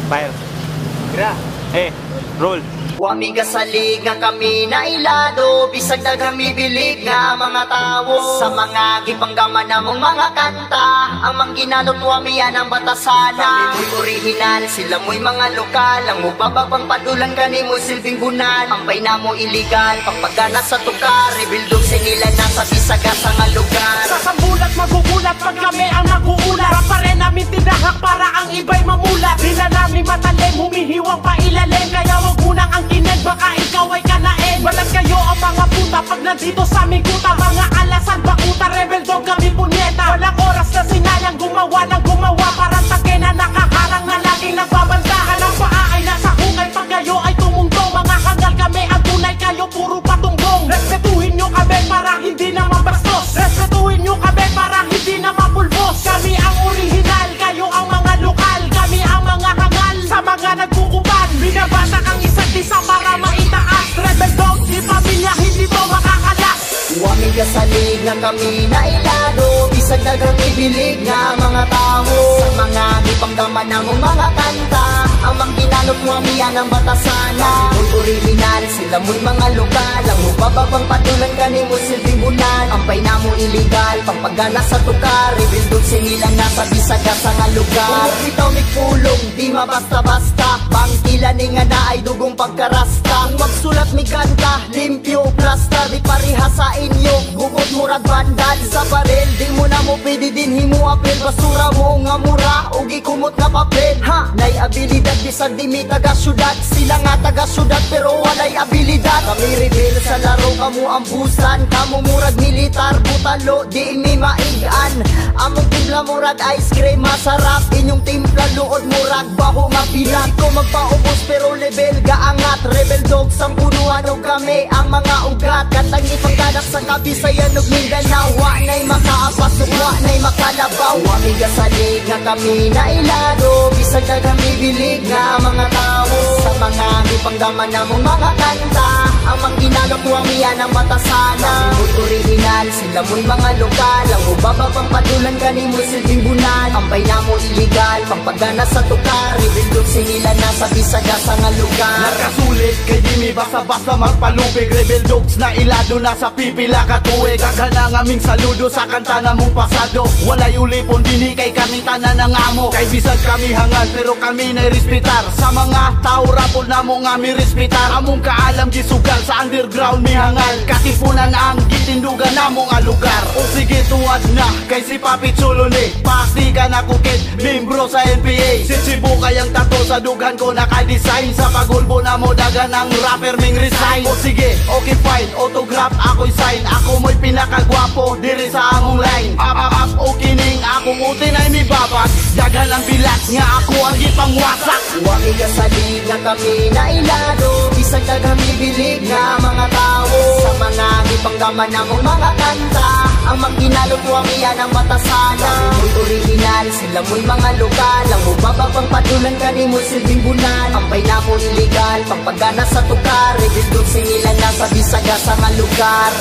Fire. Gra. Roll. Wami kasalig nga kami na ilado, bisag na kami bilig nga mga tao. Sa mga gipanggaman namong mga kanta, ang mangginalot wami yan ang batasana. Mo'y original, sila mo'y mga lokal, ang mubababang padulan kani mo silbing bunan. Ang na mo illegal, pagpagana sa tukar, rebildog sinila na sa bisaga sa nga lugar. Sa sambulat magugulat pag kami ang naguulat, pa rin namin tinahak para ang iba'y mamulat. Di na namin matalim, humihiwang pa ilalim, kaya wag munang ang kined, baka ikaw ay kanain. Balat kayo ang mga puta pag nandito sa aming kuta. Mga alasan, bakuta, rebel dog kami punyeta. Walang oras na sinayang gumawa ng gumawa, parang take na nakaharang na laging nagbabantahan. Ang paa ay nasa hukay pag kayo ay tumungtong. Mga hangal kami ang tunay, kayo puro patunggong. Respetuhin nyo kami para hindi na mabastos. Respetuhin nyo kami para hindi na mapulbos. Kami ang original, kayo ang mga lokal. Kami ang mga hangal sa mga nagkukuban. Binabata ang isa't isa para maitaas. Rebel dog, di pamilya, hindi to makakalas. Wami kasalig na kami na ilado, bisag na kami bilig nga mga tao. Sa mga gipanggaman namong mga kanta, ang mangginalot wami yan ang batasana. Mo'y original, sila mo'y mga lokal, ang mubababang patulan kani mo silbing bunan. Ang na mo illegal, pagpagana sa tukar, rebildog sinila na sa bisaga sa nga lugar. Kung bitaw may pulong, di mabasta-basta, bangkila ni nga na ay dugong pagkarasta. Kung magsulat mi kanta, limpyo, plasta, di pariha sa inyo, gugod murag bandal. Sa baril, di mo na mo pwede din himu apel, basura mo nga mura, ugi kumot nga papel. Ha, nay abilidad, bisag di mi taga syudad, sila nga taga syudad pero walay abilidad. Kami rebel sa laro, kamu ang busan, kamu murag militar, butalo, di mi maigan. Among timpla murag ice cream, masarap, inyong timpla luod murag baho nga pilat. Ko magpaubos pero level gaangat, rebel dog sang punuan o kami ang mga ugat. Katang ipagkadak sa Kabisayan ug Mindanao, wa nay makaapas ug wa nay makalabaw. Wami kasalig nga kami na ilado, bisag na kami bilig nga mga tao. Sa mga gipanggaman namong mga kanta, ang mangginalot wami yan ang batasana. Mo'y original, sila mo'y mga lokal, ang mubababang padulan kani mo silbing bunan. Ang na mo illegal, pagpagana sa tukar, rebildog sinila na sa bisaga sa nga lugar. Nakasulit kay di mi basta-basta magpalupig, rebel dogs na ilado na sa pipila katuig. Kagana ng aming saludo sa kanta na mong pasado, walay ulipon dini kay kami tanan ng amo. Kay bisag kami hangal pero kami na respetar, sa mga tao rapol na mo nga mi respetar. Among kaalam gisugal sa underground mi hangal, katipunan ang gitindugan na mo nga lugar. O sige tuwad na kay si Papi Chulo ni pasti ka na kukid, membro sa NPA. Si Chibu kayang tato sa dughan ko naka-design, sa pagulbo na mo dagan ng rapper ming resign. O sige, okay fine, autograph ako'y sign, ako mo'y pinakagwapo diri sa among line. Up, okay ning akong utin ay mi babag, dagan ang bilat nga ako ang gipangwasak. Wami kasalig nga kami na ilado, bisag na kami bilig nga mga tao. Sa mga gipanggaman namong mga kanta, ang mangginalot wami yan ang batasana. Mo'y original, sila mo'y mga lokal, ang mubababang padulan kani mo silbing bunan. Ang na mo illegal, pagpagana sa tukar, rebildog sinila na sa bisaga sa nga lugar.